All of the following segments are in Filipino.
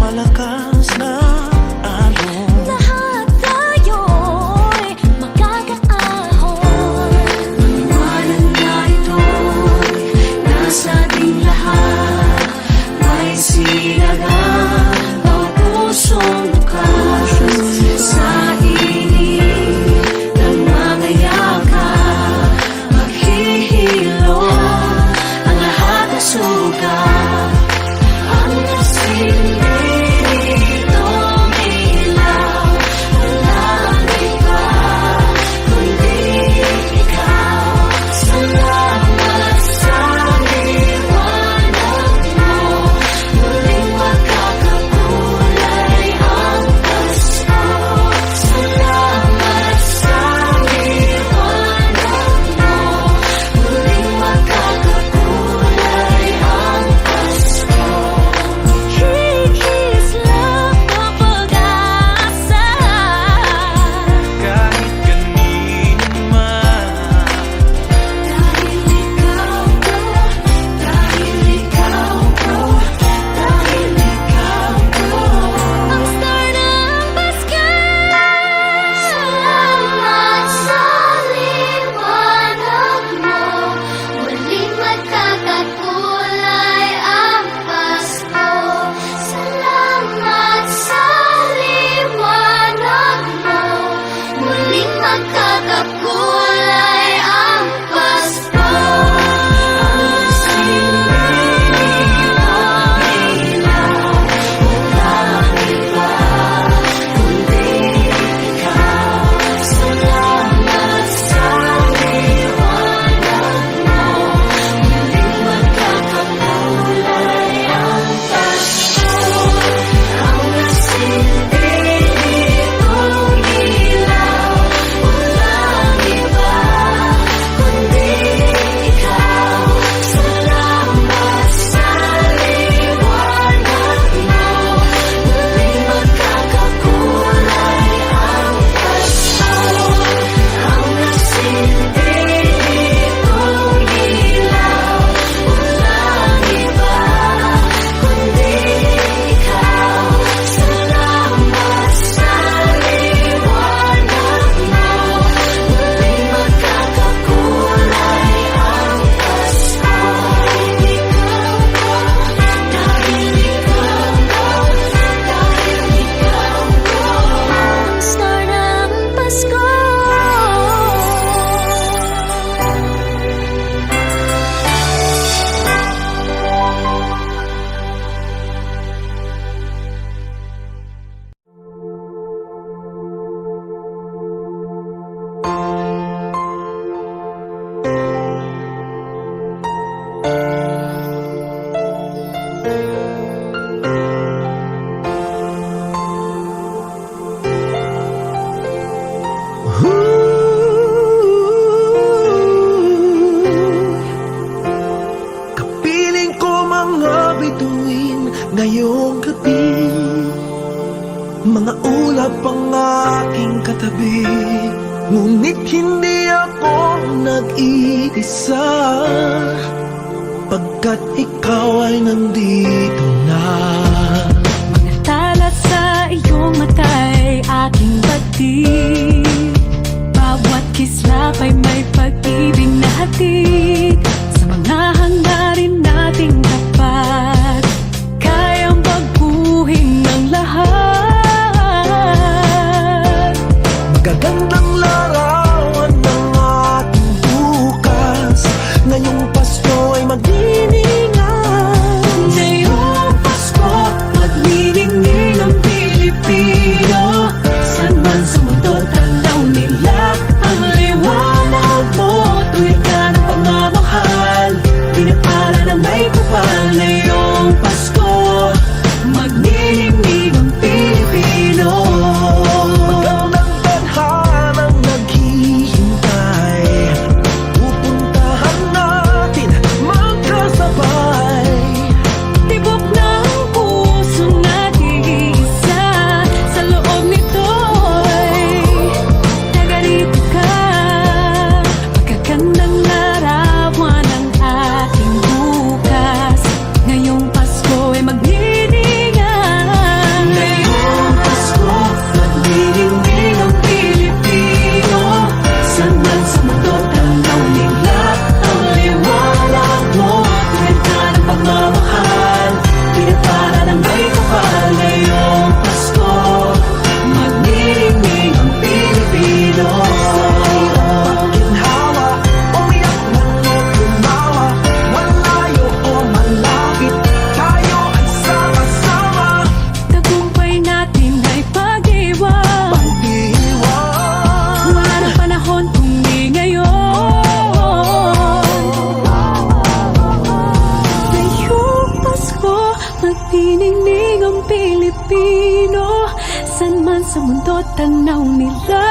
malakas na alon. Lahat tayo'y magkakaahon. Paliwanag na ito'y nasa ating lahat. May sinagang ang pusong bukas sa init ng mga yakap. Maghihilom ang lahat ng sugat. Ang nasilip nitong ilaw, walang iba kundi ikaw. Salamat sa liwanag mo, muling magkakakulay ang Pasko. Salamat sa liwanag mo, muling magkakakulay ang Pasko. Hihis lang ang pag-asa. Kahit kanino man, Dahil ikaw ko, dahil ikaw ko, dahil ikaw ko. Ang star ng Pasko. Salamat sa liwanag mo, muling magkakakulay ang Pasko. Salamat sa liwanag mo, muling magkakakulay ang Pasko. Ang silid ng ilaw, walang iba kundi ikaw. Salamat sa liwanag mo, muling magkakakulay ang Pasko. Ang nasilid nitong ilaw, walang iba kundi ikaw. Salamat sa liwanag mo, muling magkakakulay ang Pasko. Ang nasilid nitong ilaw, walang iba kundi ikaw. Salamat sa liwanag mo, muling magkakakulay ang Pasko. Dahil ikaw ko, dahil ikaw ko. Ang star ng Pasko. kapiling ko mga bituin ngayong gabi. Mga ulap ang aking katabi, ngunit hindi ako nag-iisa, pagkat ikaw ay nandito na. Mga tala sa iyong mata'y aking batid. Bawat kislap ay may pag-ibig na hatid. Sa mga hangarin nating tapat, kayang baguhin ang lahat. Magagandang larawan ng ating bukas, ngayong Pasko ay mag-iingat. Ngayong Pasko sa mundo, tanaw nila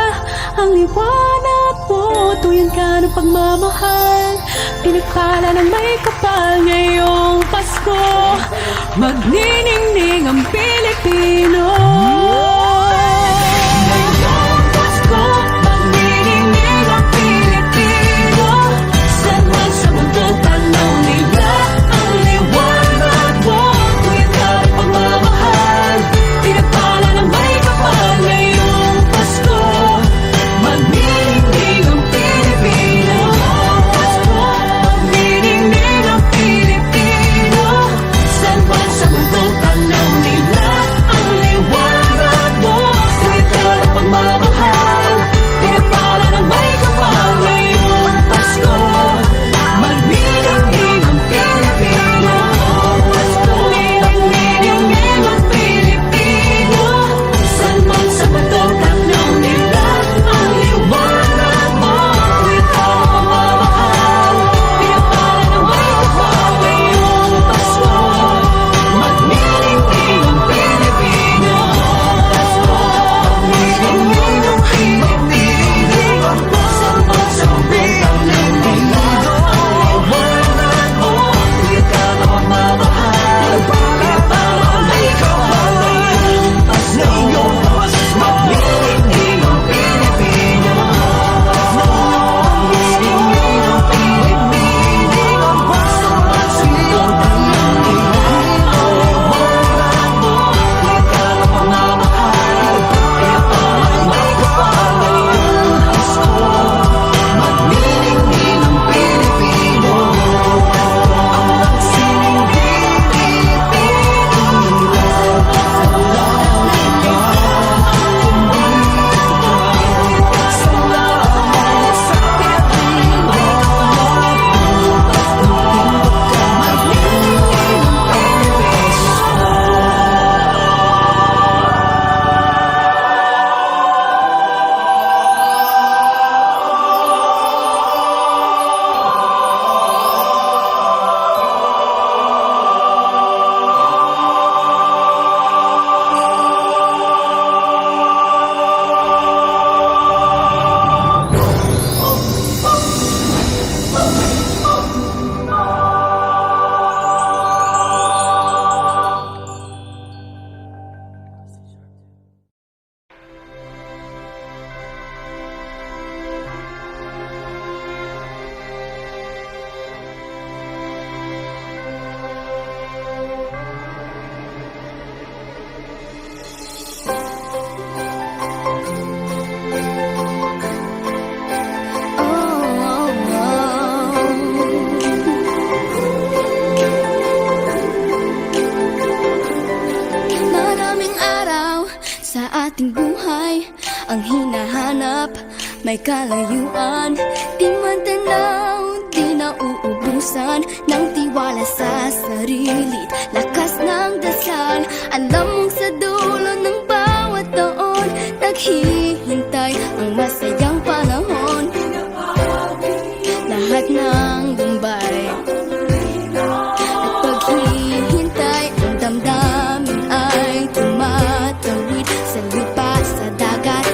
ang liwanag mo. Tuyan ka ng pagmamahal, pinagpala ng may kapal. Ngayong Pasko, magniningning ang Pilipino. Ngayong Pasko, magniningning ang Pilipino. Saan man sa mundo, tanaw nila ang liwanag mo. Tuyan ka ng pagmamahal, pinagpala ng may kapal. Ngayong Pasko, magniningning ang Pilipino. Pasko, magniningning ang Pilipino. Saan man sa mundo, tanaw nila ang liwanag mo. Tuyan ka ng pagmamahal, pinagpala ng may kapal. Ngayong Pasko, magniningning ang Pilipino. Pasko, magniningning ang Pilipino. Saan man sa mundo, tanaw nila ang liwanag mo. Tuyan ka ng pagmamahal, pinagpala ng may kapal. Ngayong Pasko, magniningning ang Pilipino. Pasko, magniningning ang Pilipino. Saan man sa mundo, tanaw nila ang liwanag mo. Tuyan ka ng pagmamahal, pinagpala ng may kapal. Ngayong Pasko, magniningning ang Pilipino. Magniningning ang Pilipino. Saan man sa mundo, tanaw nila ang liwanag mo. Tuyan ka ng pagmamahal, pinagpala ng may kapal. Ngayong Pasko, magniningning ang Pilipino. Ang sining Maraming araw sa ating buhay ang hinahanap, may kalayuan. Di man tanaw, di nauubusan ng tiwala sa sarili, lakas ng dasal. Alam mong sa dulo ng bawat taon, naghihintay ang masayang panahon. Lahat ng lumbay at paghihintay, ang damdamin ay tumatawid sa lupa, sa dagat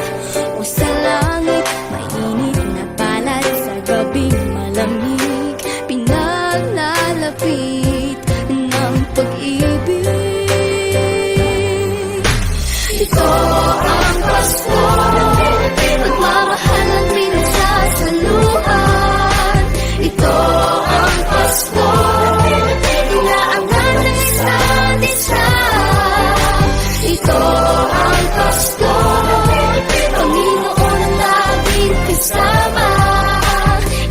o sa langit. Mainit na palad sa gabing malamig, pinaglalapit ng pag-ibig. Ito ang Pasko, pagmamahal ang pinagsasaluhan. Ito ang Pasko, inaangan ng isa't isa. Ito ang Pasko, Panginoon ang laging kasama.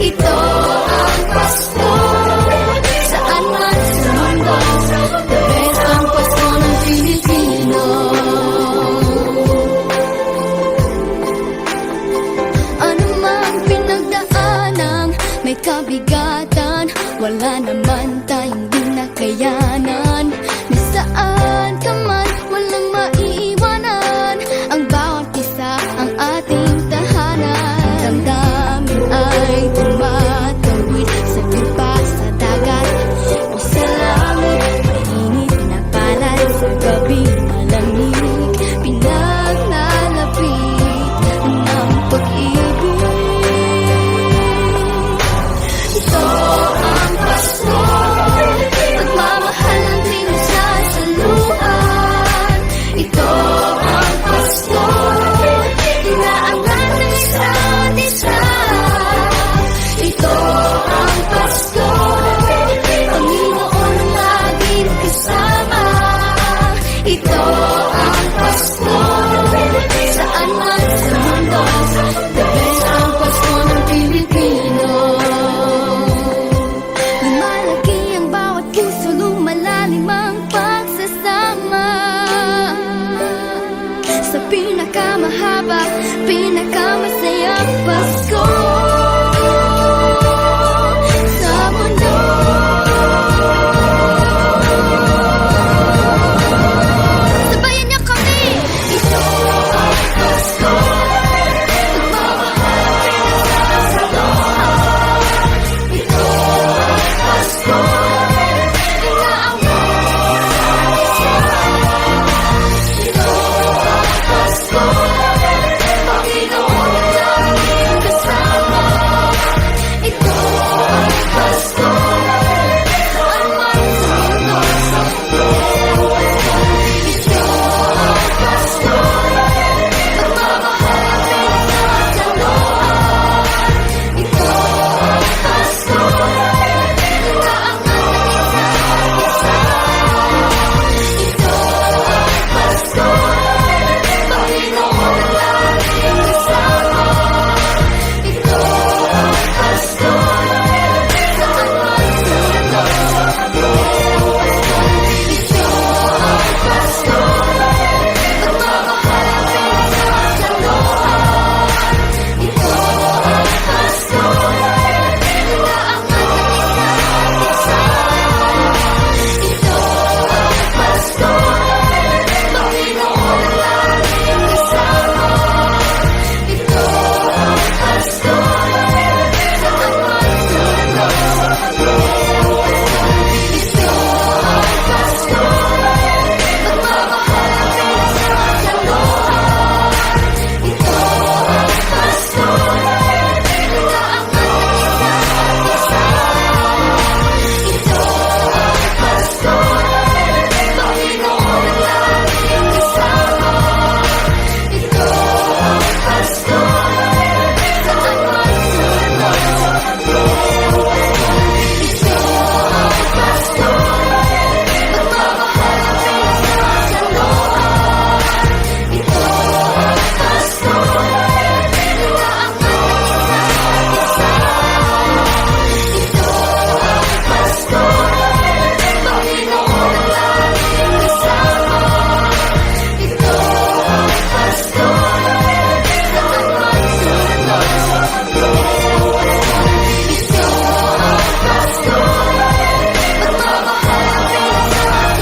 Ito ang Pasko, saan man sa mundo, the best ang Pasko ng Pilipino. Ano mang pinagdaanang may kabigatan, wala naman tayong di nakayanan. Nasaan ka man, walang maiiwanan, ang bawat isa ang ating tahanan. Damdamin ay tumatawid sa lupa, sa dagat o sa langit. Mainit na palad sa gabi malamig, pinaglalapit pinakamahaba, pinakamasayang Pasko sa mundo. Sabayan niyo kami! Ito ang Pasko, nagmamahal sa lahat. Ito ang Pasko, inaaway sa isa't isa. Ito ang Pasko, Panginoon laging kasama. Ito ang Pasko, ang magtulong sa mundo. Ito ang Pasko, nagmamahal sa lahat. Ito ang Pasko, inaangat ng isa't isa. Ito ang Pasko, Panginoon laging kasama. Ito ang Pasko, saan man tulog sa mundo. Ito ang Pasko, nagmamahal sa lahat. Ito ang Pasko, inaangat ng isa't isa. Ito ang Pasko, Panginoon laging kasama. Ito ang Pasko, saan man tulog sa mundo. Ito ang Pasko, nagmamahal sa lahat. Ito ang Pasko, inaangat ng isa't isa. Ito ang Pasko, Panginoon laging kasama. Ito ang Pasko, saan man tulog sa mundo. Ito ang Pasko, nagmamahal sa lahat. Ito ang Pasko, inaangat ng isa't isa. Ito ang Pasko, Panginoon laging kasama. Ito ang Pasko, saan man tulog sa mundo. Ito ang Pasko, nagmamahal sa lahat.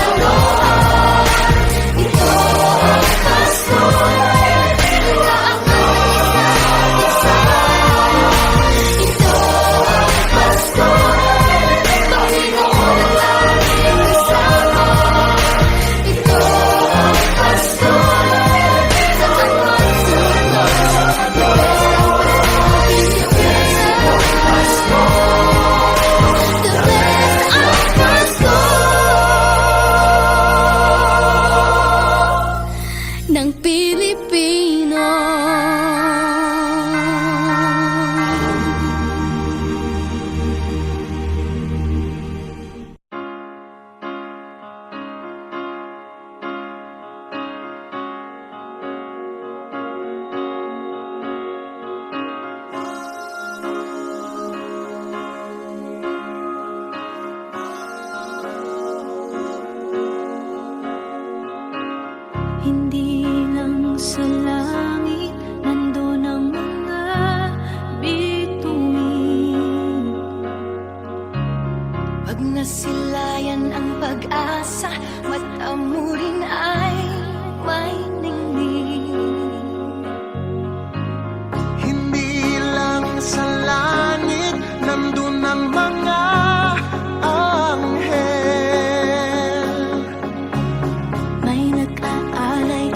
Ito ang Pasko, inaangat ng isa't isa. Ito ang Pasko, Panginoon laging kasama. Ito ang Pasko, saan man tulog sa mundo. Ito ang Pasko, the best ang Pasko ng Pilipino. Hindi lang sa langit nandun ang mga bituin. Pag nasilayan ang pag-asa, mata mo rin ay may ningning. Hindi lang sa langit nandun ang mga anghel. May nag-aalay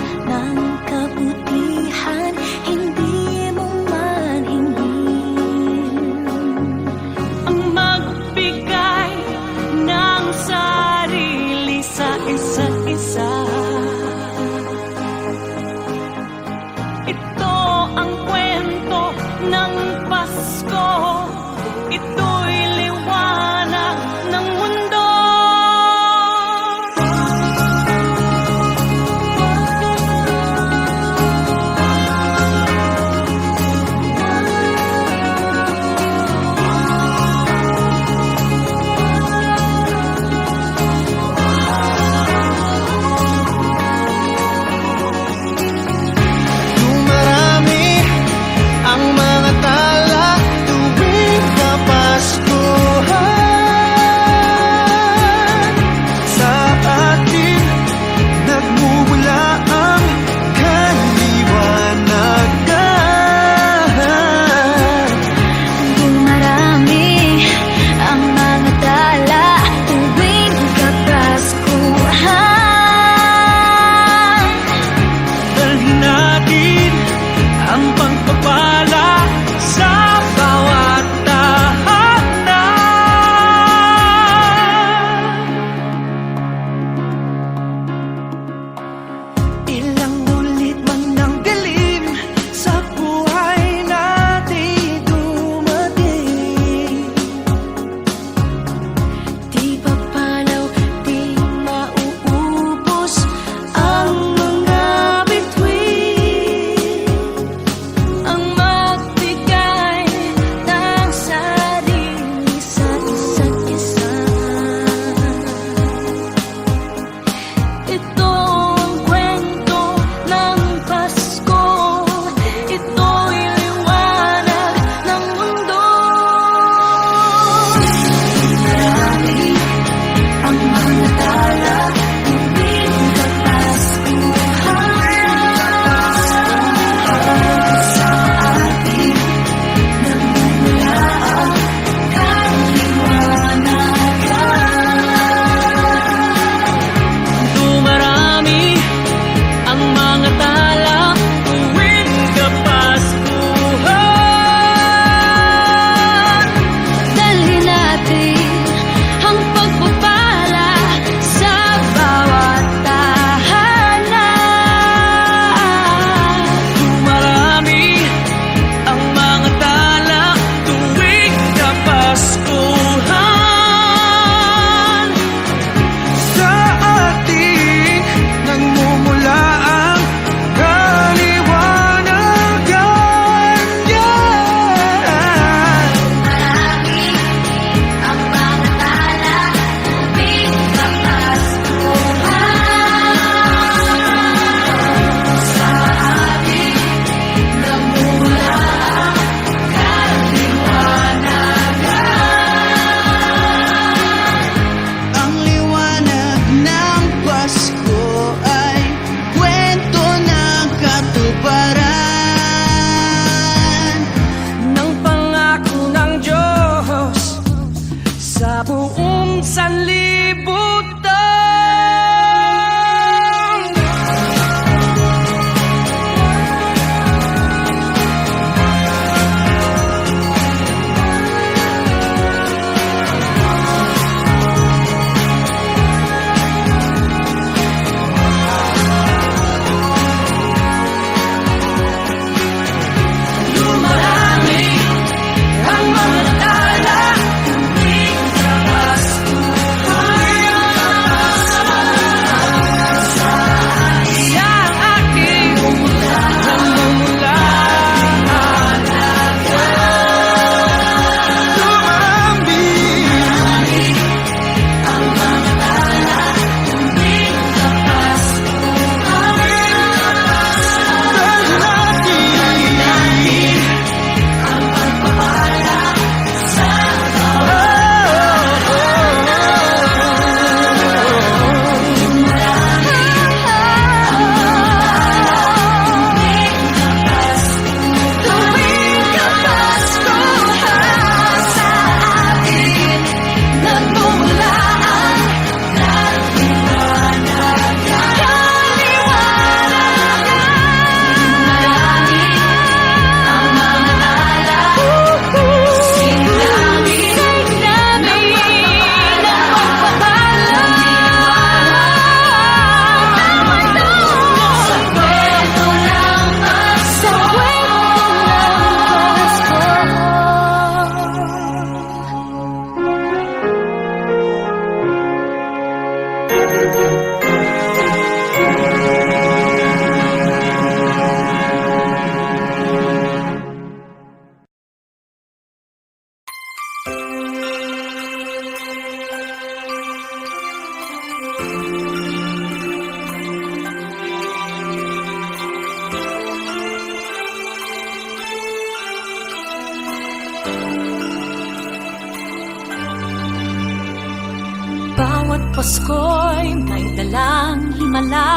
Pasko'y may dalang himala,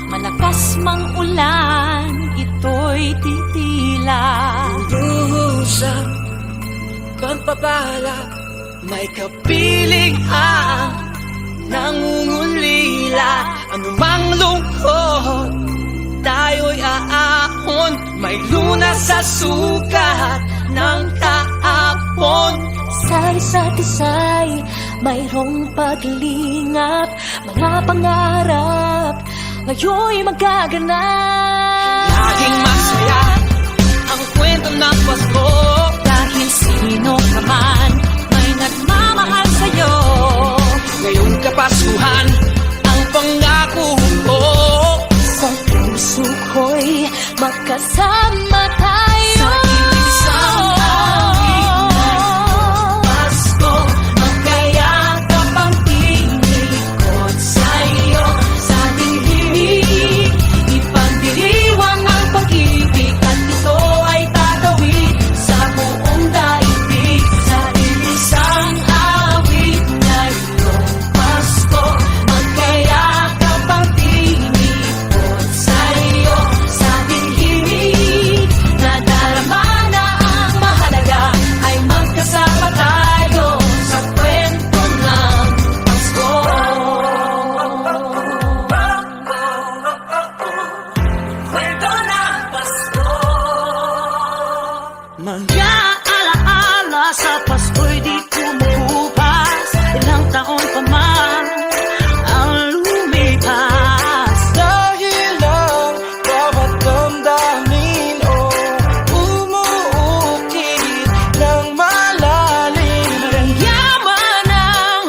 malakas mang ulan, ito'y titila. Usap, pagpapala, may kapiling nangungulila. Anumang lungkot, tayo'y aahon. May lunas sa sukat ng kahapon. Sa isa't isa'y mayroong paglingap, mga pangarap ngayon'y magaganap. Laging masaya ang kwento ng Pasko. Dahil sino ka man may nagmamahal sa'yo. Ngayong Kapaskuhan, ang pangako ko. Sa puso ko'y magkasama tayo. Sa isang awit ngayong Pasko, magkayakap ang tinikot sa'yo. Sa ating himig, ipagdiriwang ang pag-ibig, at ito ay tatawid sa buong daigdig. Sa isang awit ngayong Pasko, magkayakap ang tinikot sa'yo. Sa ating himig, nadarama na ang mahalaga, ay magkasama tayo sa kwento ng Pasko. Kwento ng Pasko. Mga Alaala sa Pasko'y di kumukupas, ilang taon pa man ang lumipas. dahil ang bawat damdamin umuukit ng malalim. Yaman ang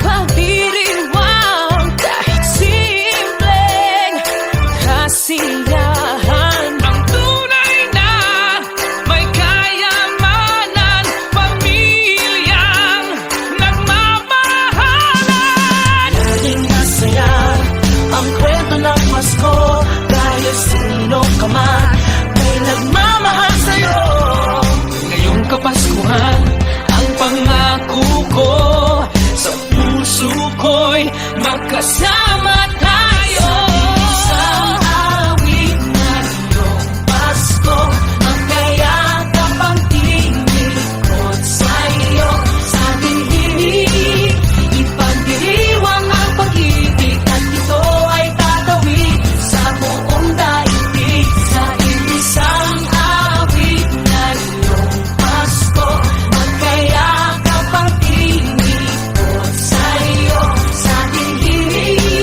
pagdiriwang, kahit simpleng kasiyahan. Ang tunay na may kayamanan, pamilyang nagmamahalan. Naging masaya ang kwento ng Pasko, dahil sino ka man may nagmamahal sa'yo. Ngayong Kapaskuhan, ang pangako ko. Sa puso ko'y magkasama tayo. Isang awit ngayong Pasko, magkayakap ang tinikot sa'yo. Sa ating himig, ipagdiriwang ang pag-ibig, at ito ay tatawid sa buong daigdig. Sa isang awit ngayong Pasko, magkayakap ang tinikot sa'yo. Sa ating himig,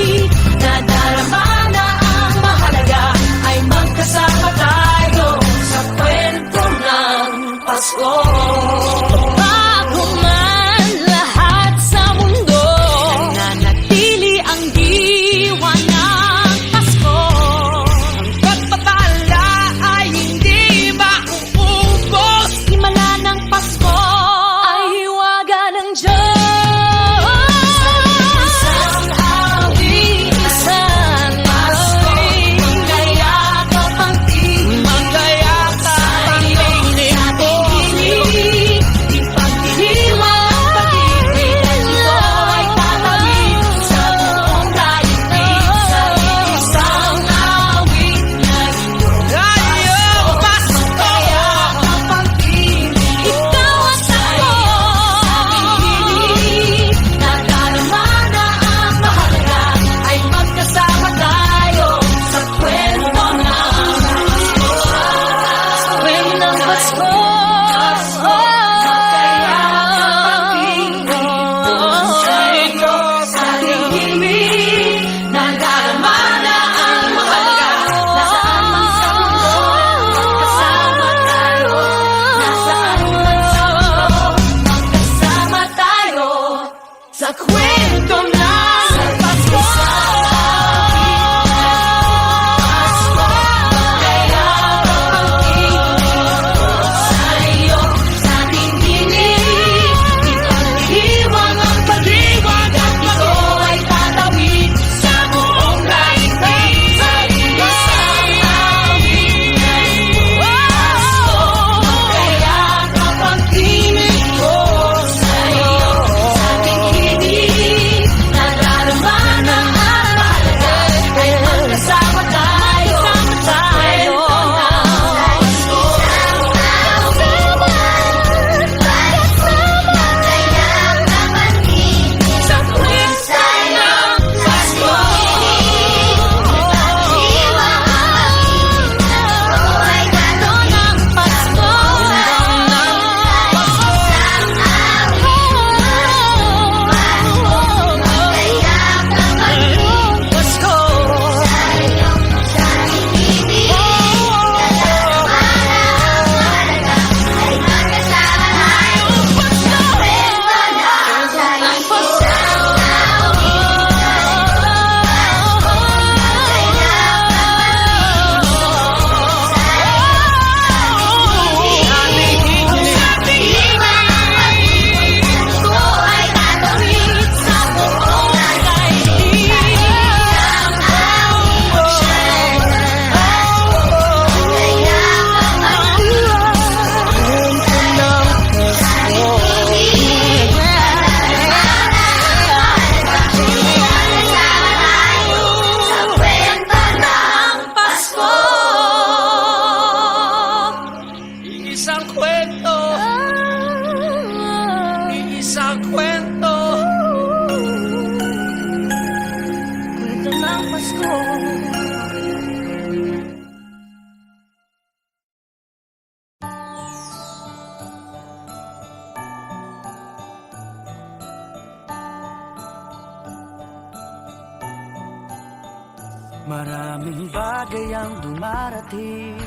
Anumang bagay ang dumarating,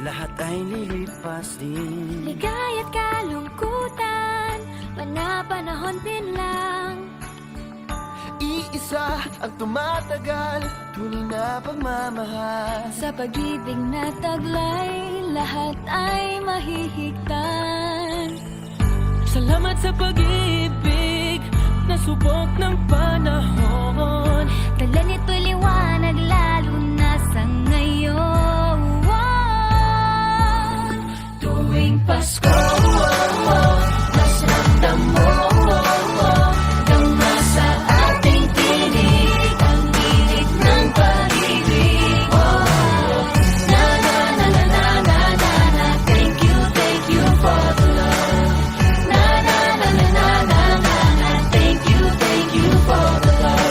lahat ay lilipas din. Ligaya't kalungkutan, panapanahon din lang. Iisa ang tumatagal, tunay na pagmamahal. Sa pag-ibig na taglay, lahat ay mahihigtan. Salamat sa pag-ibig na subok ng panahon. Dala nito'y liwanag lalo na sa ngayon. Tuwing Pasko, mas ramdam mo dama sa ating tinig ang tinig ng pag-ibig. Na na na na na na na na. Thank you for the love. Na na na na na na na na. Thank you for the love.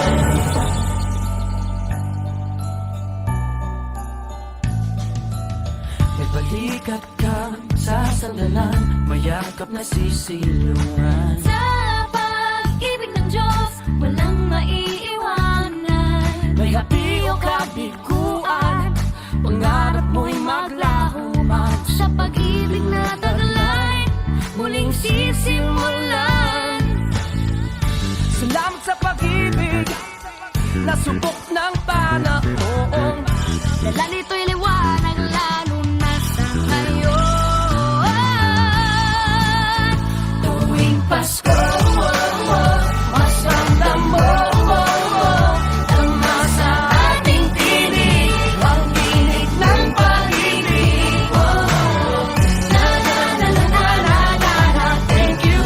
May balikat kang sasandalan, mayakap na sisilungan. Sa pag-ibig ng Diyos, walang maiiwanan. May hati o kabiguan, pangarap mo'y maglaho man. Sa pag-ibig na taglay, muling sisimulan. Salamat sa pag-ibig na subok ng panahon. Dala nito'y liwanag lalo na sa ngayon. Tuwing Pasko, mas ramdam mo dama sa ating tinig ang tinig ng pag-ibig. Na na na na na na na na. Thank you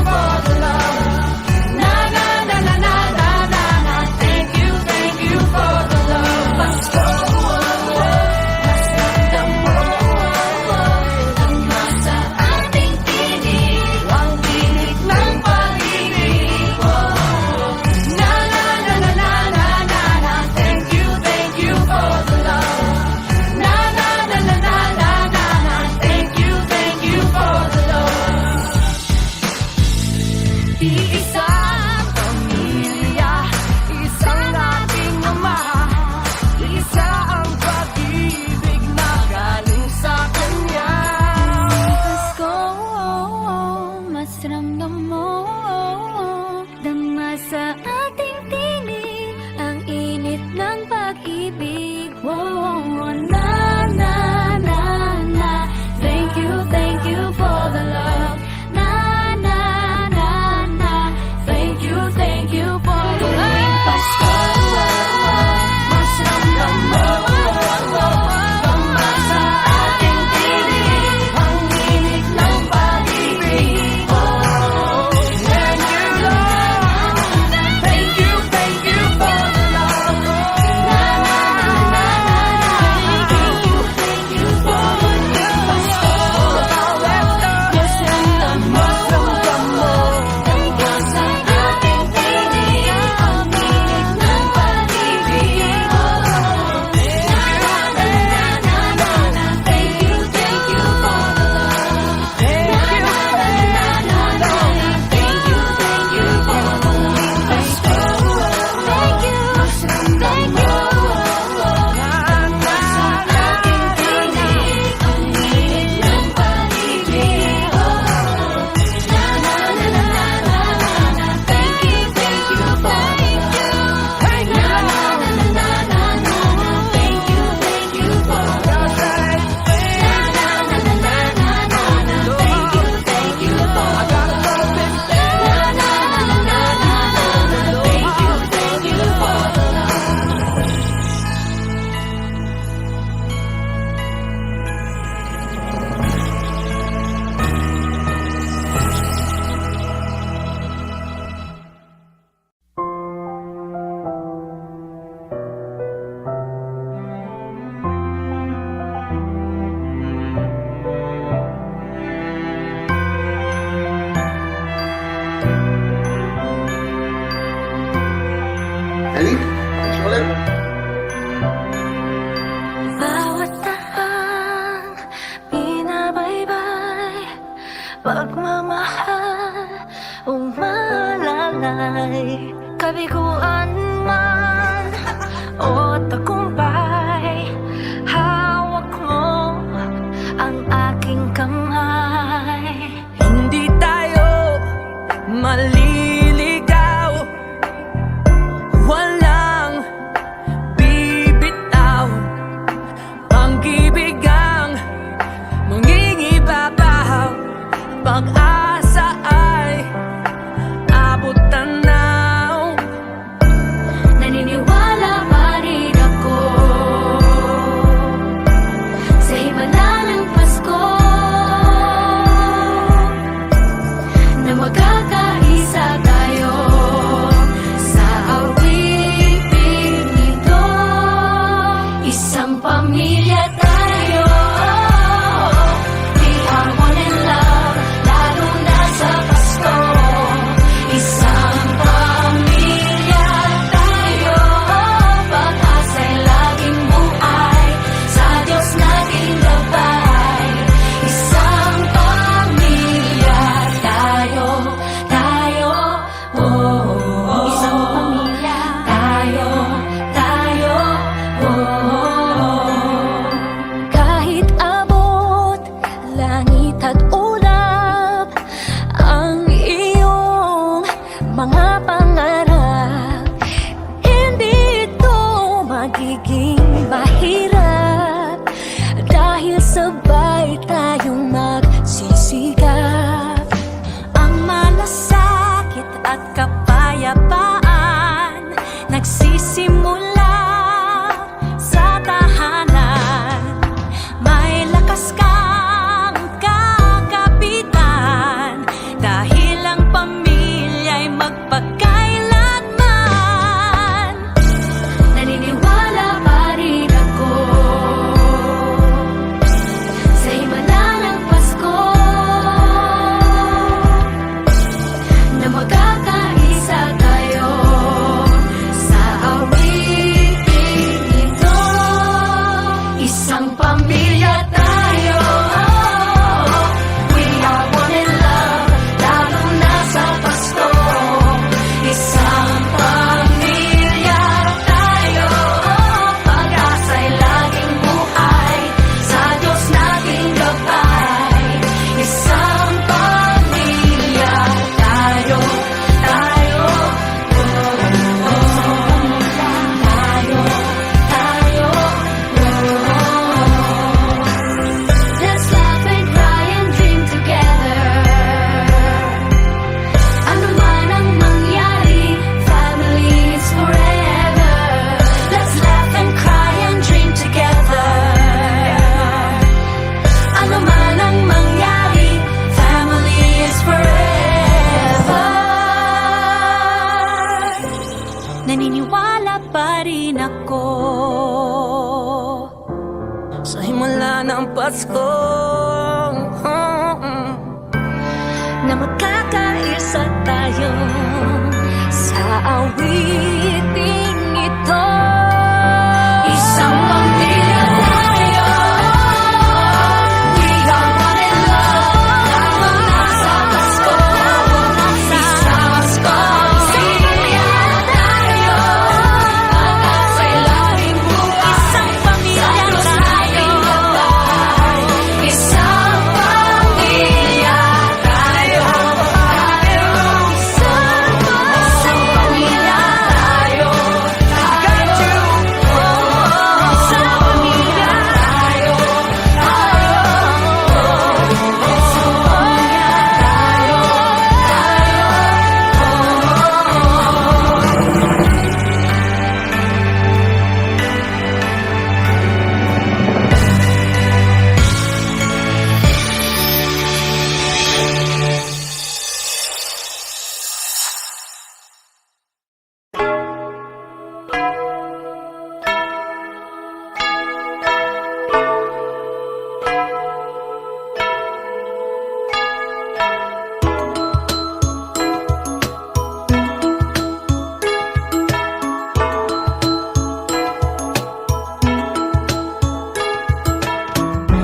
for the love. Na na na na na na na na. Thank you for the love. Pasko, pamilya tayo. We are one in love, lalo na sa Pasko. Isang pamilya tayo, pag-asa'y laging buhay, sa Diyos nating gabay. Isang pamilya tayo, tayo, oh. Isang pamilya tayo, tayo, oh. Kahit abot, langit at ulap, ang iyong mga pangarap, hindi ito magiging mahirap, dahil sabay tayong magsisikap. Ang malasakit at kapayapaan nagsisimula sa tahanan. May lakas kang kakapitan, dahil ang pamilya'y magpakailanman. Naniniwala pa rin ako sa himala ng Pasko, na magkakaisa tayo sa awiting ito. Isang pamilya tayo, we are one in love, lalo na sa Pasko. Isang pamilya tayo, pag-asa'y laging buhay, sa Diyos nating gabay. Isang pamilya tayo, tayo, tayo, tayo, let's laugh and cry and dream together. Ano man ang mangyari, family is forever. Let's laugh and cry and dream together. Ano man ang mangyari, family is forever. Naniniwala pa rin ako sa himala ng Pasko, na magkakaisa tayo sa awiting ito. Isang pamilya tayo, we are one in love, lalo na sa Pasko. Isang pamilya tayo, pag-asa'y laging buhay, isang pamilya tayo. Isang pamilya tayo, isang pamilya tayo, isang pamilya tayo,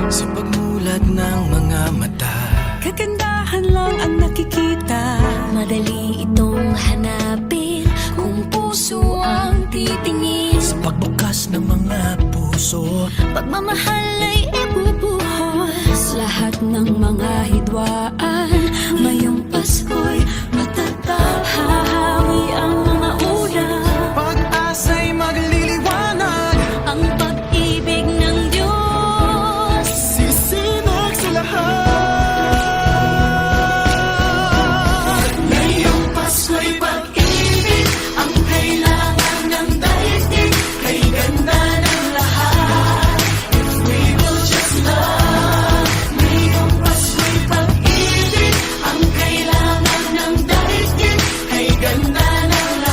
Sa pagmulat ng mga mata, Kagandahan lang ang nakikita. madali itong hanapin kung puso ang titingin. sa pagbukas ng mga puso, Pagmamahal ay ibubuhos, lahat ng mga hidwaan. Ngayong Pasko'y matatag, hahawi ang mga ulan. pag-asa'y magliliwanag, Ang pag-ibig ng Diyos sisinag sa lahat. ngayong Pasko'y pag-ibig, ang kailangan ng daigdig, kay ganda ng lahat. If we will just love, ngayong Pasko'y pag-ibig, ang kailangan ng daigdig, kay ganda ng lahat.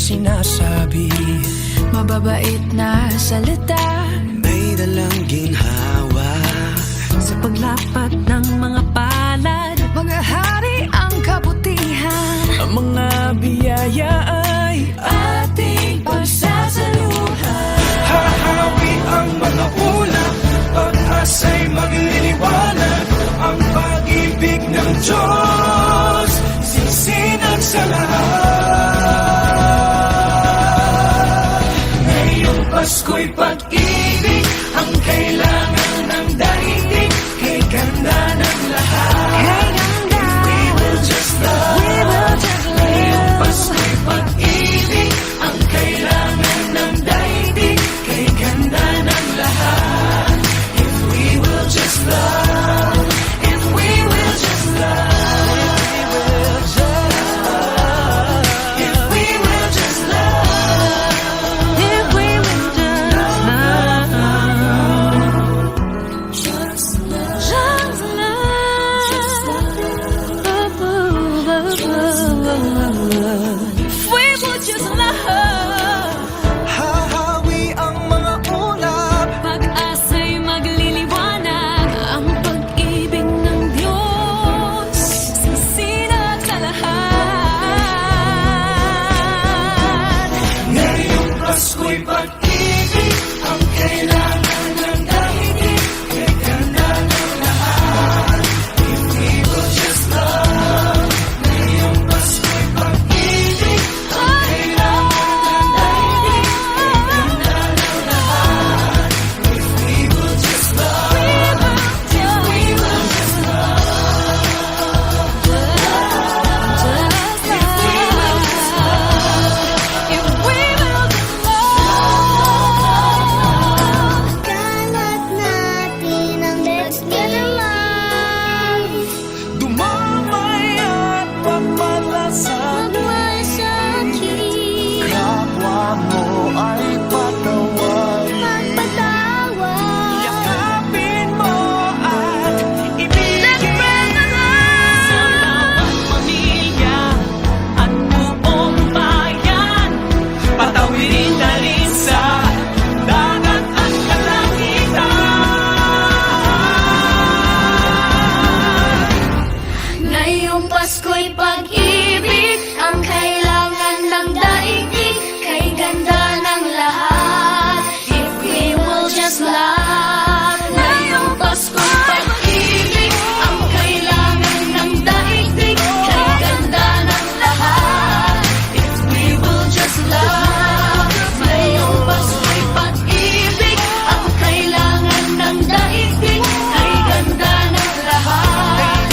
sinasabi, Mababait na salita may dalang ginhawa. sa paglapat ng mga palad. Mga hari ang kabutihan. Ang mga biyaya ay Ating pagsasaluhan. hahawi ang mga ulap, pag-asa'y magliliwanag. Ang pag-ibig ng Diyos, sisinag sa lahat. Ngayong Pasko'y pag-ibig, ang kailangan ng daigdig, kay ganda ng lahat. Kay ganda, We will just love. we will just Ngayong live. Pasko'y pag-ibig, ang kailangan ng daigdig, kay ganda ng lahat. If we will just love, if we will just love, if we will just love, If we will just love. Just love. If we will just love. hahawi ang mga ulap. Pag-asa'y magliliwanag. Ang pag-ibig ng Diyos sisinag sa lahat. Ngayong Pasko'y pag-ibig, ang kailangan ng daigdig, kay ganda ng lahat. If we will just love. Ngayong Pasko'y pag-ibig, ang kailangan ng daigdig, kay ganda ng lahat. If we will just love. If we will just love. Kalat natin ang let's get alive. Dumamay at pagmalasakit. Magmasakit, Kapwa mo ay patawarin. magpatawa. Yakapin mo at ibigin. Sa bawat pamilya at buong bayan, Patawirin na rin sa dagat at kalangitan. Ngayong Pasko'y pag-ibig, ang kailangan ng daigdig, kay ganda ng lahat. If we will just love. Ngayong Pasko'y pag-ibig, ang kailangan ng daigdig, kay ganda ng lahat. If we will just love. Ngayong Pasko'y pag-ibig, ang kailangan ng daigdig, kay ganda ng lahat.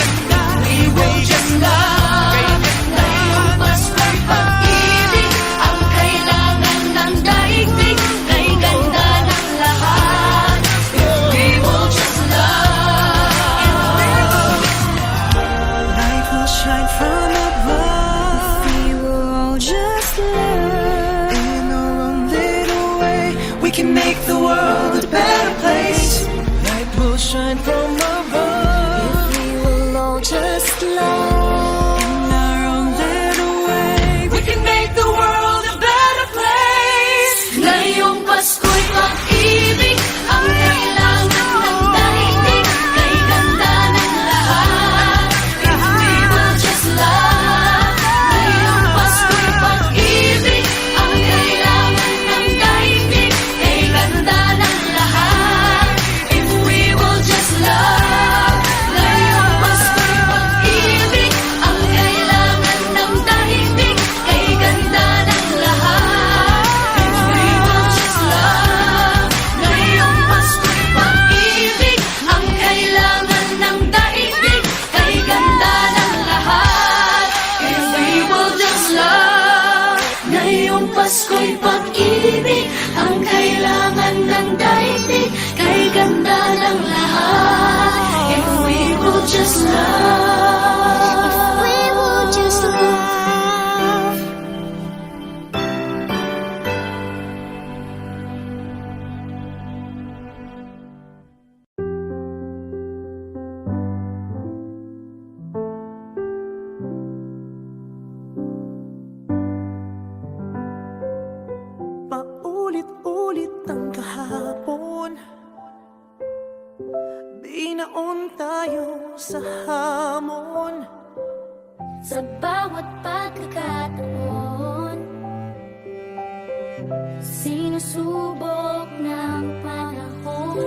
We will just love. Ngayong Pasko'y pag-ibig, ang kailangan ng daigdig, kay ganda ng lahat. If we will just love. Light will shine from above. we will all just love. In our own little way, we can make the world a better place. Light will shine from above. We will all just love. In our own little way, we can make the world a better place. Ngayong Pasko'y pag-ibig, ang kailangan ng daigdig, kay ganda ng lahat. If we will just love. Ngayong Pasko'y pag-ibig, ang kailangan ng daigdig, kay ganda ng lahat. If we will just love. Ngayong Pasko'y pag-ibig, ang kailangan ng daigdig, kay ganda ng lahat. If we will just love. Ngayong Pasko'y pag-ibig, ang kailangan ng daigdig, kay ganda ng lahat. If we will just love. Ngayong Pasko'y pag-ibig, ang kailangan ng daigdig, kay ganda ng lahat. If we will just love. If we will just love. sa hamon. Sa bawat pagkakataon, sinusubok ng panahon.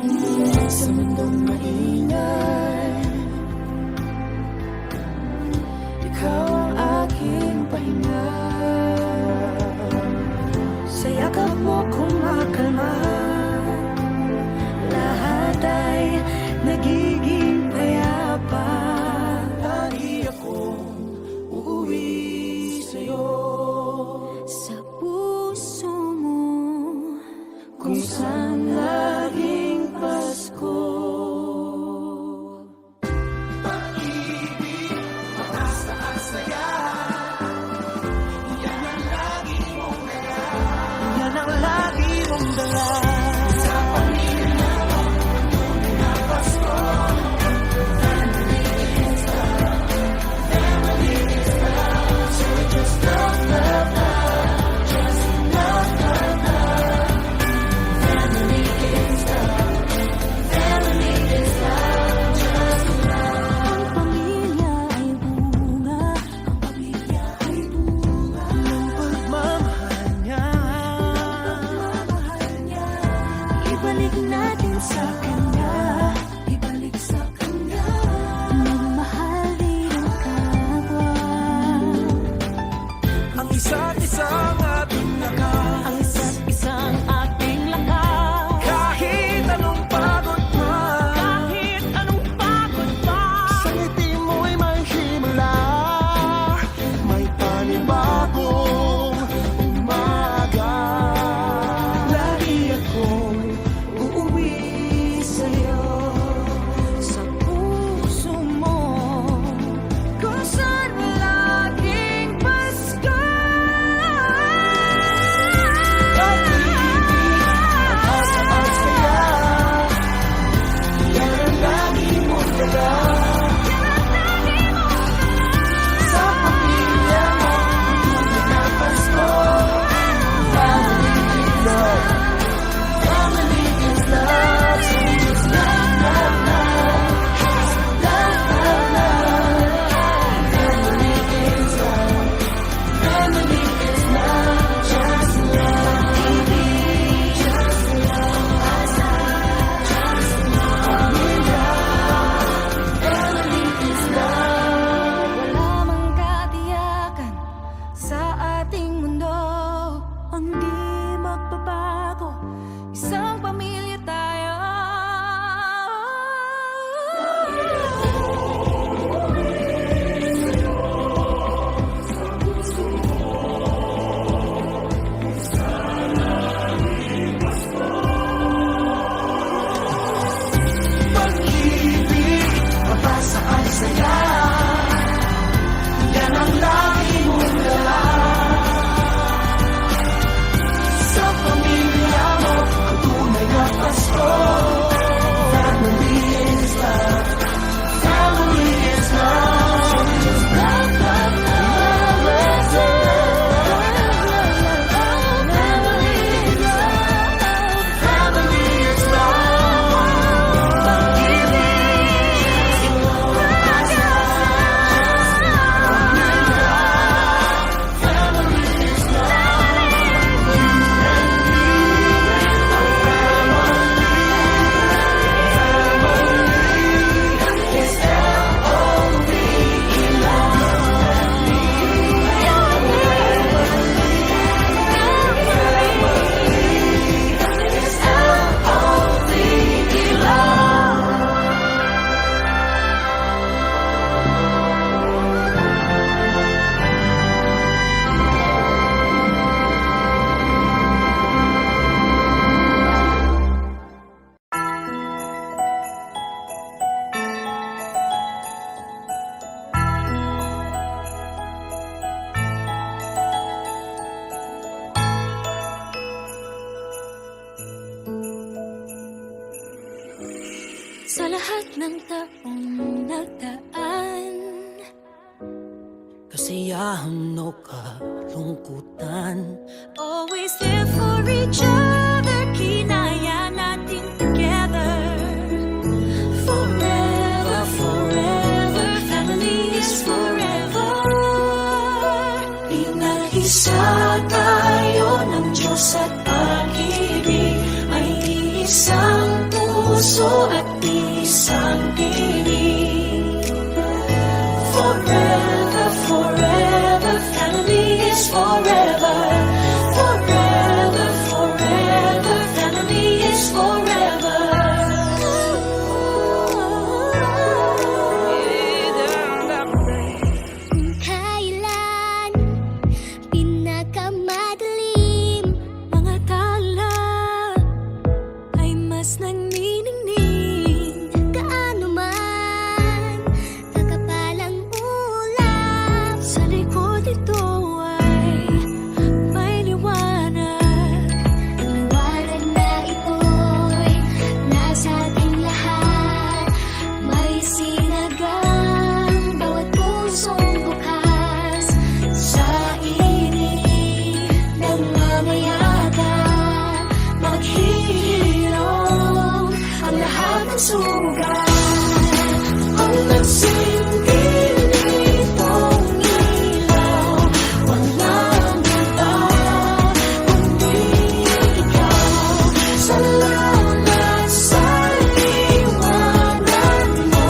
Umilag sa mundong maingay, ikaw ang aking pahinga. Sa yakap mo kumakalma, lahat ay nagiging payapa. Lagi akong uuwi sa'yo, Sa puso mo, kung saan laging Pasko. Yan ang lagi mong dala. ang pamilya ay bunga, ang pamilya ay bunga. Ng pagmamahal niya, Ibalik natin sa kanya, Ibalik sa kanya. magmahal din ang kapwa. ang isa't isang ating lakas. Ang isa't isang ating lakas. Kahit anong pagod man, Kahit anong pagod pa, sa ngiti mo'y may himala. May panibagong umaga. Lagi akong uuwi sa'yo, Sa puso mo, kung saan laging Pasko. Pag-ibig, ang saya, yan ang lagi mong dala. Sa pamilya mo, tunay na Pasko. Family is love. Family is love. So just love, love, love. Love, love, love. Family is love. Family is love. Just love. Just love. Family is love. wala mang katiyakan sa ating mundo. ang di magbabago. Isang pamilya tayo. Pag-ibig, mabasa ang saya. Yan ang lagi mong dala. Sa pamilya mo, ang tunay na Pasko. Family is love. Family is love. So just love, love, love. Let's Family is love. Family is love. Sa lahat ng taong nagdaan, Kasiyahan o kalungkutan, Always there for each other. Kinaya natin together. forever, forever. puso at isang tinig. Forever, forever, family is forever. Forever, forever, family is forever. Kung kailan pinakamadilim, Mga tala ay mas nagniningning. gaano man kakapalang ulap, Sa likod ito ay may liwanag. ang liwanag na ito'y nasa ating lahat. May sinagang bawat pusong bukas, Sa init ng mamayagan, maghihirong ang lahat ng sugat. Ang nagsinggil nitong ilaw, walang iba kundi ikaw. Salamat sa liwanag mo,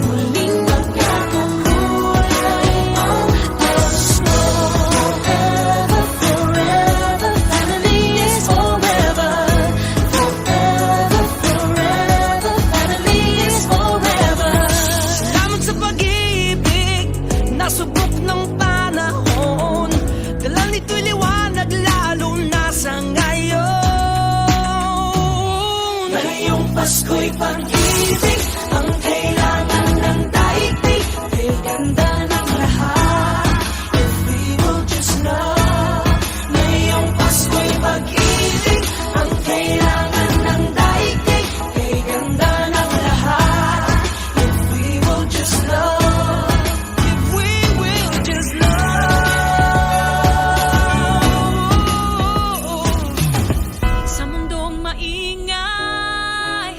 muling magkakakulay ang Pasko. Forever, forever, family is forever. Forever, forever, family is forever. Salamat sa pag-ibig, nasubok ng panahon. Dala nito'y liwanag lalo na sa ngayon. Ngayong Pasko'y pag-ibig ang kailangan ng daigdig. Kay ganda ng lahat, if we will just love. Ngayong Pasko'y pag-ibig ang kailangan ng daigdig. Kay ganda ng lahat, if we will just love. If we will just love. Sa mundong maingay,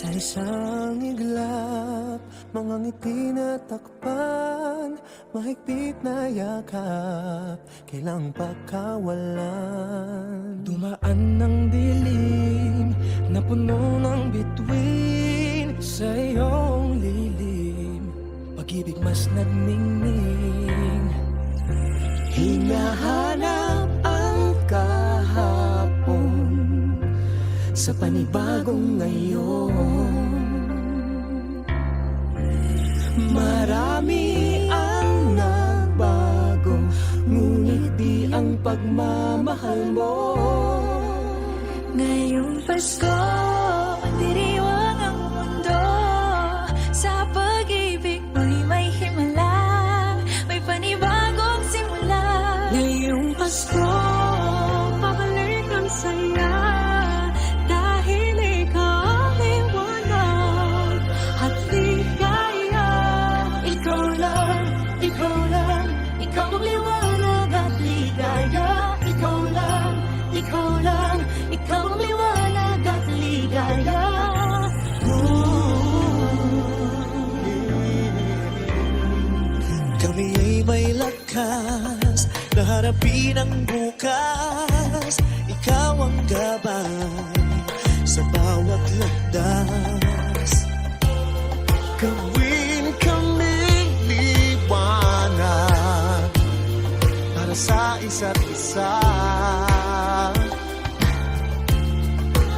Sa isang iglap, mga ngiti na takpan, mahigpit na yakap, kailang pagkawalan. Dumaan ng dilim na puno ng bituin, sa iyong lilim, pag-ibig mas nagningning. Hinahanap ang kahapon sa panibagong ngayon. Marami ang nagbago, ngunit di ang pagmamahal mo. Ngayong Pasko, diriwang ang mundo. Sa pag-ibig mo'y may himala, may panibagong simula. Ngayong Pasko, pabalik ang saya, dahil ikaw ang liwanag at ligaya. Ikaw lang, ikaw lang, ikaw ang liwanag at ligaya. Ikaw lang, ikaw lang, ikaw ang liwanag at ligaya. Kami ay may lakas na harapin ang bukas. Ikaw ang gabay sa bawat landas. Gawin kaming liwanag para sa isa't isa.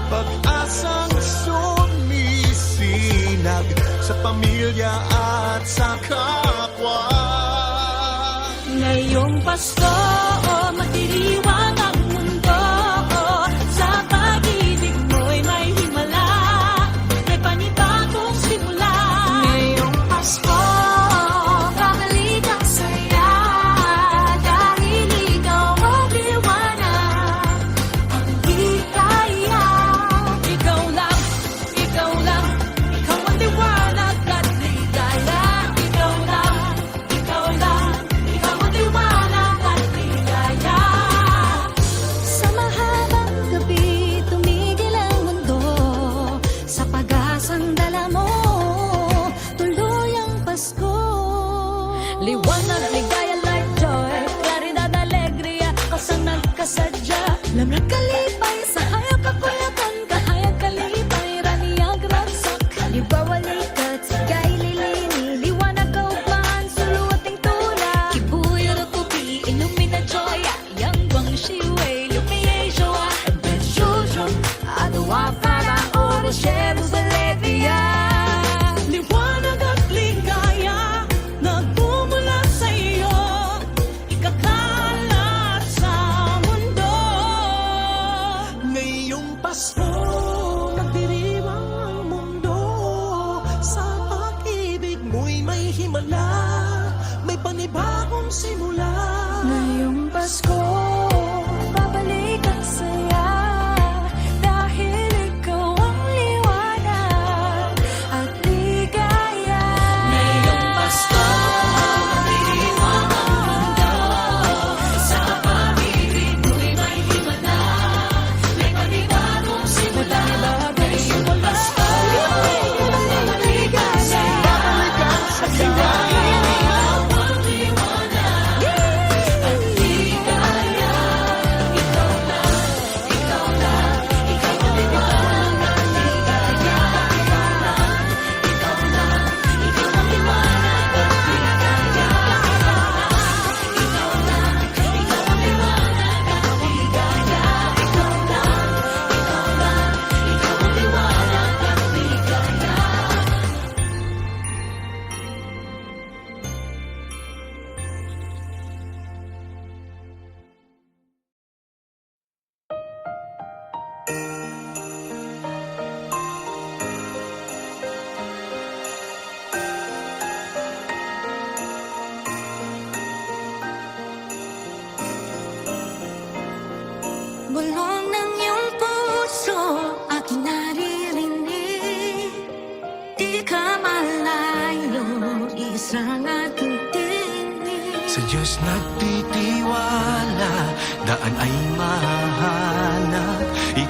Pag-asang sumisinag sa pamilya at sa kapwa. Ngayong Pasko, magdiriwang ang mundo. Sa pag-ibig mo'y may himala, may panibagong simula. Ngayong Pasko, babalik ang saya, dahil ikaw ang liwanag, ang ligaya. Ikaw lang, ikaw lang, ikaw ang liwanag at ligaya. Ikaw lang, ikaw lang, ikaw ang liwanag at ligaya. Sa mahabang gabi, tumigil ang mundo. Sa pag-asang dala mo, tuloy ang Pasko. Liwanag, ligaya, light, joy, claridad, alegria, kasang nagkasadya. Lamang kalipay, sa hayag kapuyatan, kahayag kalipay, raniyag ragsak. Halimbawa likat, sigay lilini, liwanag kaugmaan, suluating tula. Kibuyo na pupi, illumina joya, yang guang shiway, lumiye joa. Benjujum, adwa para oro, shebu balevia. Liwanag at ligaya, nagmumula sa iyo, ikakalat sa mundo. Ngayong Pasko, magdiriwang ang mundo. Sa pag-ibig mo'y may himala, may panibagong simula. Ngayong Pasko, babalik ang saya, dahil ikaw ang liwanag at ligaya. Ngayong Pasko, magdiriwang ang mundo. Sa pag-ibig mo'y may himala, may panibagong simula. Ngayong Pasko, babalik ang ligaya. At dahil ikaw ang liwanag at ligaya. Ikaw lang, ikaw lang, ikaw ang liwanag at ligaya. Ikaw lang, ikaw lang, ikaw ang liwanag at ligaya. Ikaw lang, ikaw ang liwanag at ligaya. Ikaw lang, ikaw lang, ikaw ang liwanag at ligaya. Bulong ng iyong puso, aking naririnig. Di ka malayo, isang aking tinig. Sa Diyos nagtitiwala, daan ay mahanap.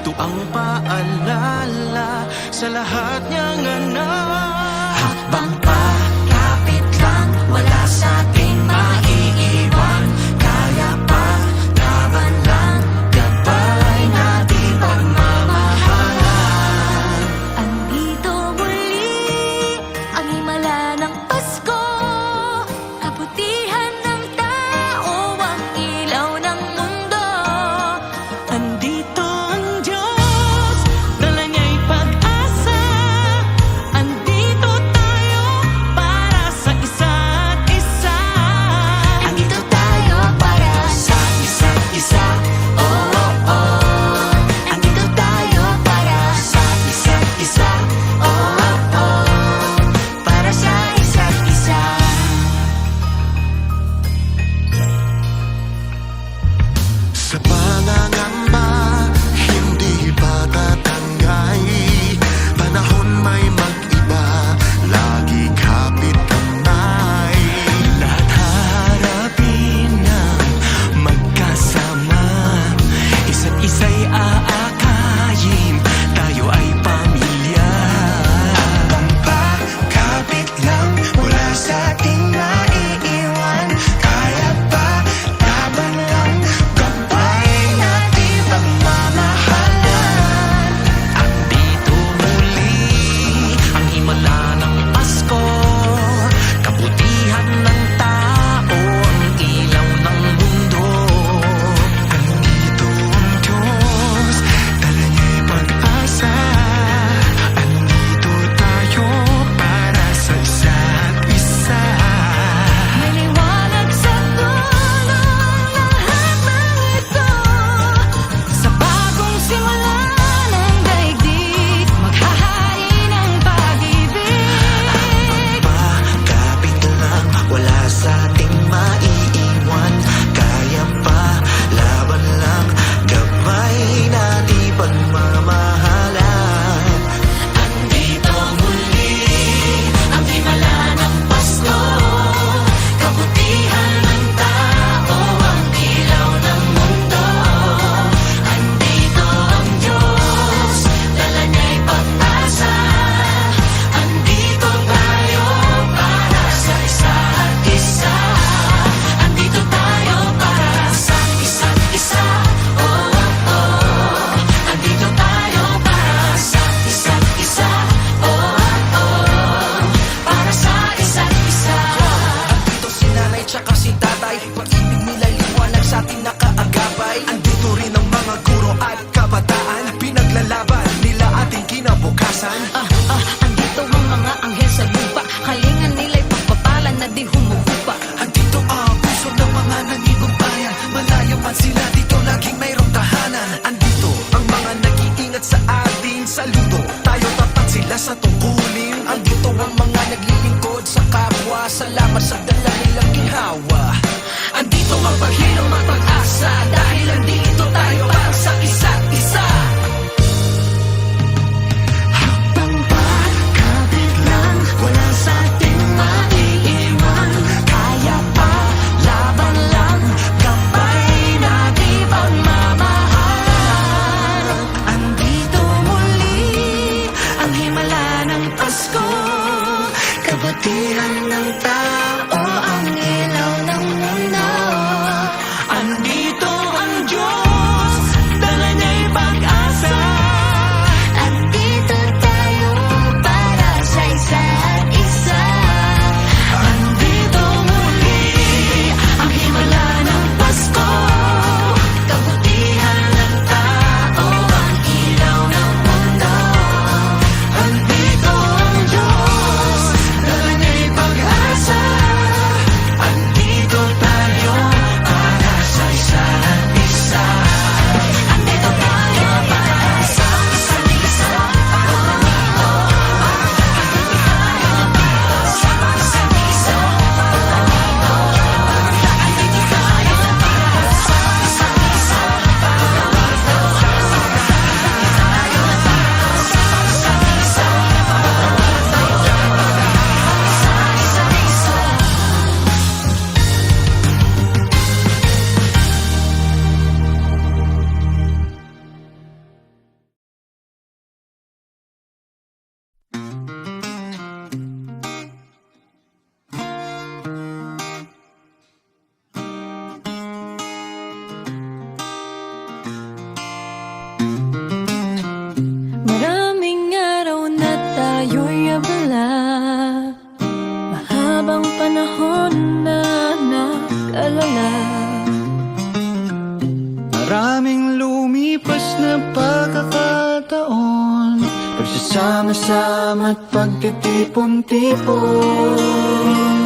Ito ang paalala sa lahat niyang anak. Hakbang pa, kapit lang, wala sa ating maiiwan. Kaya pa, laban lang, gabay natin pagmamahalan. Andito muli ang himala ng Pasko, kabutihan ng tao, ang ilaw ng mundo. Andito ang Diyos, dala niya'y pag-asa. Andito tayo para sa isa't isa. Andito tayo para sa Isa't isa, oh, oh, oh. Andito tayo para sa isa't isa, oh, oh, oh. Para sa isa't isa. Sa pangangamba, hindi pa tatangay. Panahon may mag-iba, lagi kapit kamay. Lahat harapin ng magkasama. Isa't isa'y aakayin, tayo ay pamilya. Kapit lang, wala sa ating maiiwan. Kaya pa, laban lang, gabay natin pagmamahalan. Andito muli ang himala ng Pasko, kabutihan ng tao, ang ilaw ng mundo. Andito ang Diyos, dala niya'y pag-asa. Andito tayo para sa isa't isa. may liwanag sa dulo lahat ng ito. Sa bagong simula ng daigdig, maghahari ng pag-ibig. Kapit lang, wala sa ating maiiwan. Kaya pa, laban lang, gabay natin pagmamahalan. Andito muli ang himala ng Pasko, kabutihan ng tao, ang ilaw ng mundo. Andito ang Diyos, dala niya'y pag-asa. Andito tayo para sa isa't isa. Andito tayo para sa isa't isa, oh, oh, oh. Andito tayo para sa isa't isa, oh, oh. Para sa isa't isa. Andito si nanay tsaka si tatay, pag-ibig nila liwanag sa ating nakaagapay. Andito rin ang mga guro at kabataan, pinaglalaban nila ating kinabukasan. Andito ang mga anghel sa lupa, kalingan nila'y pagpapalan na di humuhupa. Andito ang puso ng mga nangigong bayan, malayo man sila dito laging mayroong tahanan. Andito ang mga nag-iingat sa atin, saludo tayo tapat sila sa tungkulin. Andito ang mga naglilingkod sa kapwa, salamat sa dala nilang ginhawa. Andito ang paghilom at pag-asa, dahil andito tayo para sa isa't isa. Habang pa, kapit Sama-sama at pagtitipon-tipon.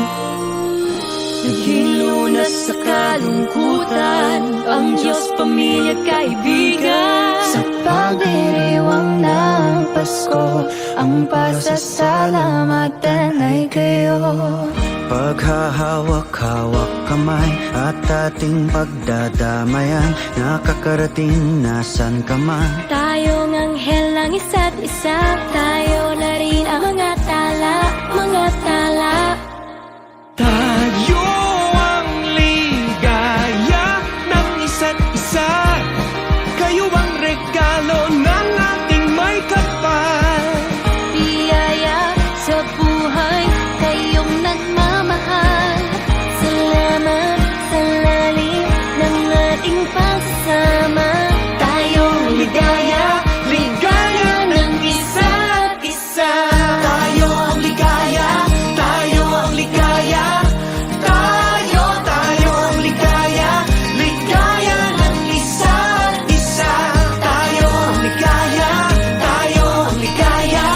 Naghilunas sa kalungkutan ang Diyos, pamilya, kaibigan. Sa pagdiriwang ng Pasko, ang pasasalamatan ay kayo. Paghahawak-hawak kamay at ating pagdadamayan, nakakarating nasan ka man. Tayong anghel ng isa't isa, tayo na rin ang mga tala, mga tala. Tayo ang ligaya ng isa't isa, kayo ang regalo ng ating may kapal. Biyaya sa buhay, kayong nagmamahal. Salamat sa lalim ng ating pagsasama. Tayong ligaya, ligaya ng isa't isa. Tayo ang ligaya, tayo ang ligaya, tayo ang ligaya, ligaya ng isa't isa. Tayo ang ligaya, tayo ang ligaya.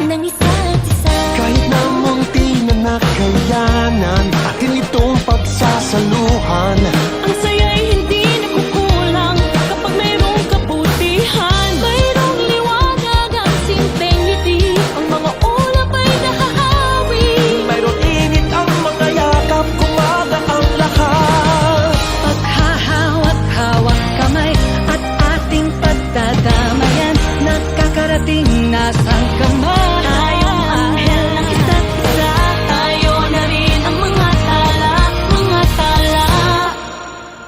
Ng isa't isa. Kahit na munti na nakayanan, atin itong pagsasaluhan. Ang saya'y hindi nakukulang kapag mayroong kabutihan. Mayroong liwanag ang simpleng ngiti, ang mga ulap ay nahahawi. Mayroon init ang mga yakap, kumaga ang lahat. Paghahawak-hawak kamay at ating pagdadamayan, nakakarating na sang kamay. Tayong anghel ng isa't isa, tayo na rin ang mga tala, mga tala.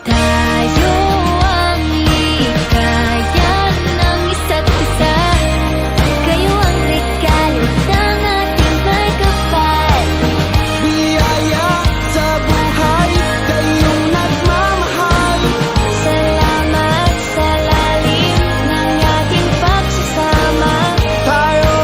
Tayo ang ligaya ng isa't isa. Kayo ang regalo ng ating may kapal. Biyaya sa buhay, kayong nagmamahal. Salamat sa lalim ng ating pagsasama. Tayo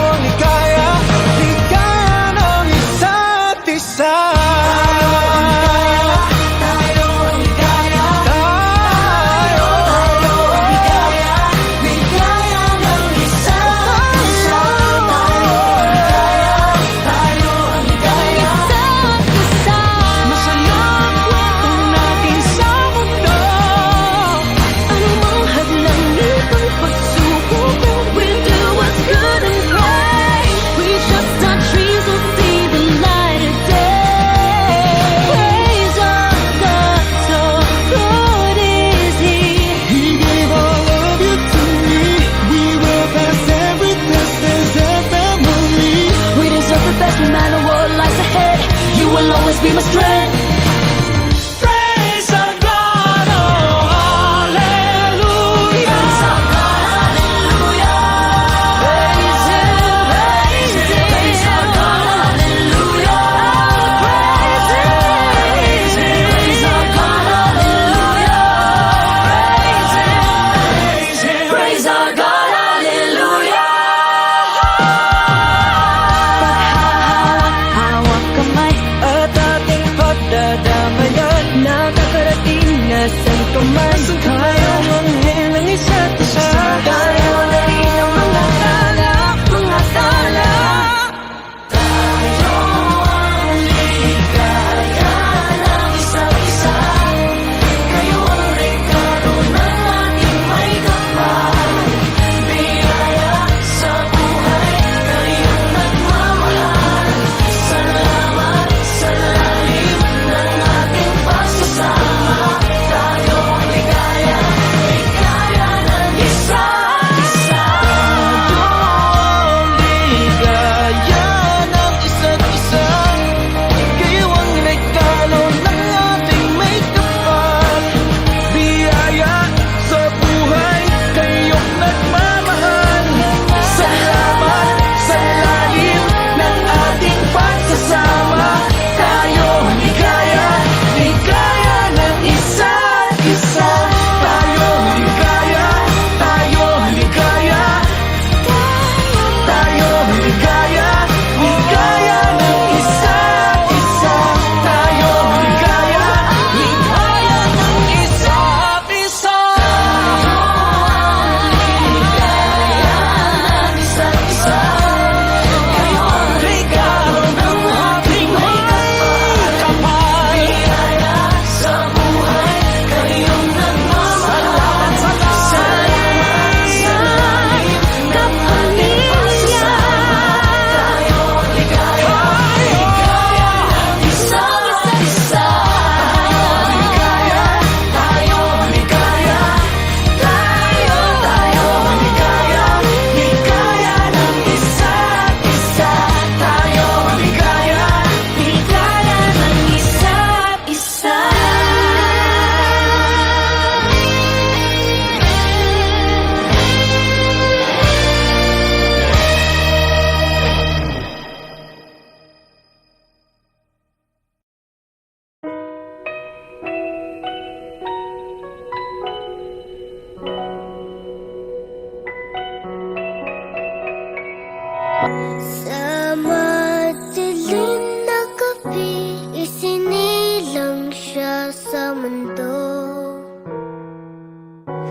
Sa madilim na gabi, isinilang siya sa mundo.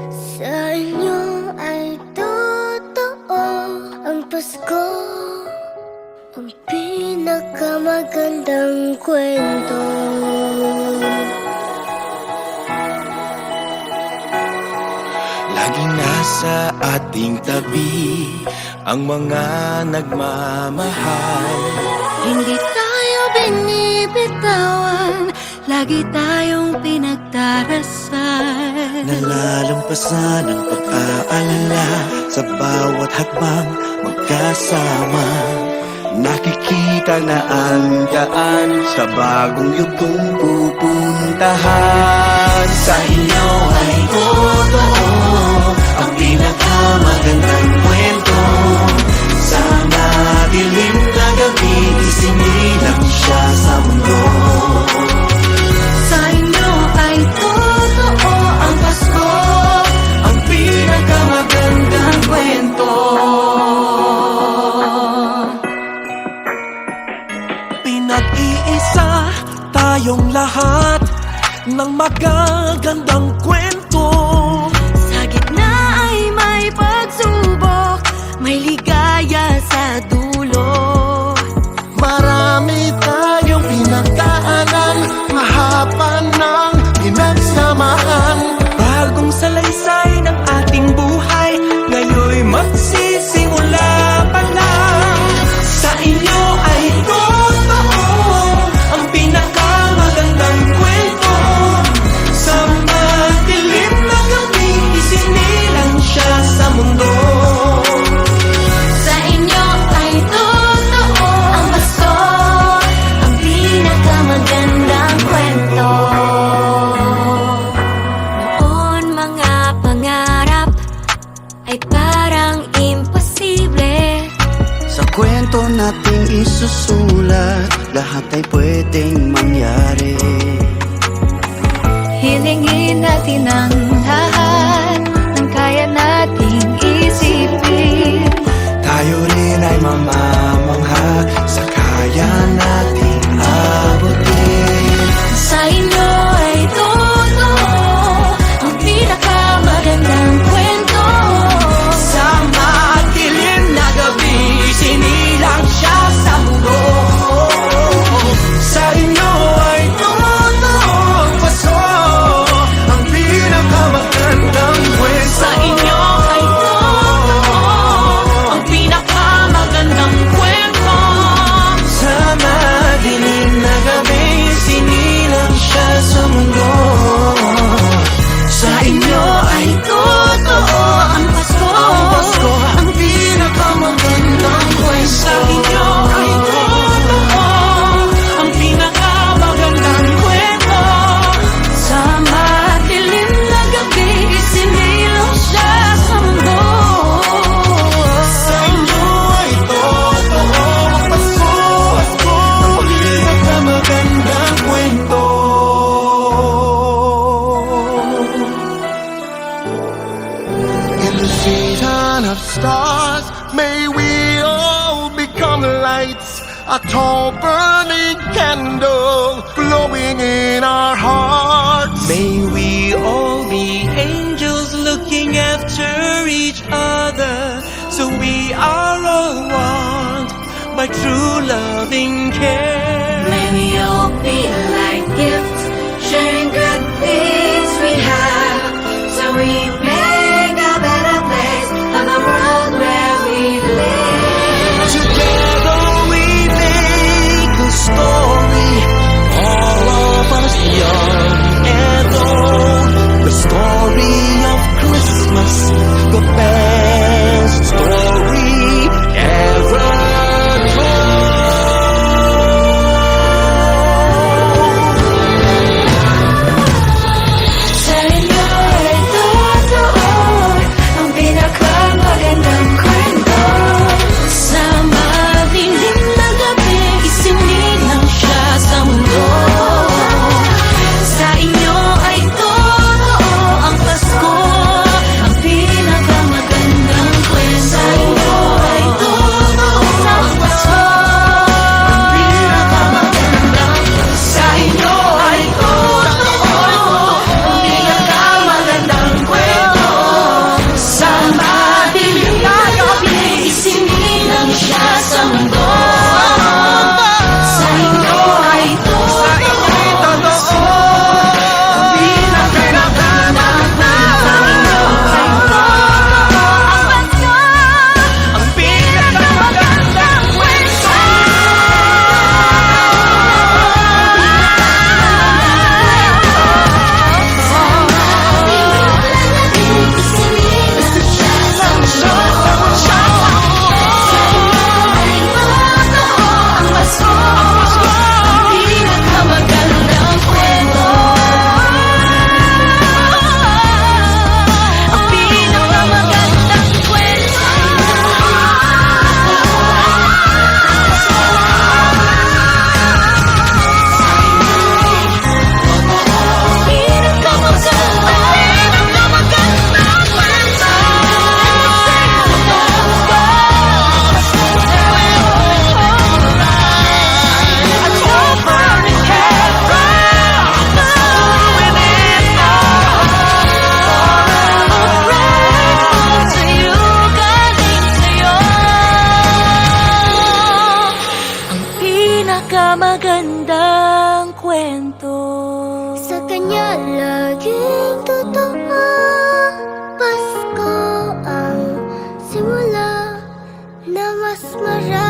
Sa inyo ay totoo ang Pasko, ang pinakamagandang kwento. Laging nasa ating tabi ang mga nagmamahal. Hindi tayo binibitawan, lagi tayong pinagdarasal. Nalalampasan ang pag-aalala sa bawat hakbang magkasama. Nakikita na ang daan sa bagong yugtong pupuntahan. Sa inyo ay totoo ang pinakamagandang kwento. Sa madilim na gabi, isinilang siya sa mundo. Sa inyo ay totoo ang Pasko, Ang pinakamagandang kwento. Pinag-iisa tayong lahat ng magagandang kwento. sa gitna ay may pagsubok, may ligaya sa dulo. Marami tayong pinagdaanan, mahaba ng pinagsamahan. Bagong salaysay ng ating buhay, ngayon'y magsisimula pa lang. Sa inyo ay totoo ang pinakamagandang kwento. Sa madilim na gabi, isinilang siya sa mundo. Sa inyo ay totoo ang Pasko, ang pinakamagandang kwento. Noon mga pangarap ay parang imposible. Sa kwento nating isusulat, lahat ay pwedeng mangyari. Hilingin natin ang lahat ng kaya nating isipin. Tayo rin ay mamamangha sa kaya nating abutin. Sa inyo ay totoo ang pinakamagandang kwento. Sa madilim na gabi, sinilang siya sa mundo. Sa inyo ay totoo ang Pasko, ang pinakamagandang kwento. Sa inyo ay totoo ang pinakamagandang kwento. Sa madilim na gabi, sinilang siya sa mundo. Sa inyo ay totoo ang Pasko, ang pinakamagandang kwento. Sa inyo ay totoo ang pinakamagandang kwento. Sa madilim na gabi, isinilang siya sa mundo. Sa inyo ay totoo ang Pasko, ang pinakamagandang kwento. In the season of stars, may we all become lights, a tall burning candle glowing in our hearts. May we all be angels looking after each other, so we are all one by true loving care. May we all be like gifts, sharing good things we have, so we make a better place of the world where we live. Together we make a story, all of us young and old. The story of Christmas, the best story ever told. pinakamagandang kwento. Sa kanya laging totoo. Pasko ang simula na mas marami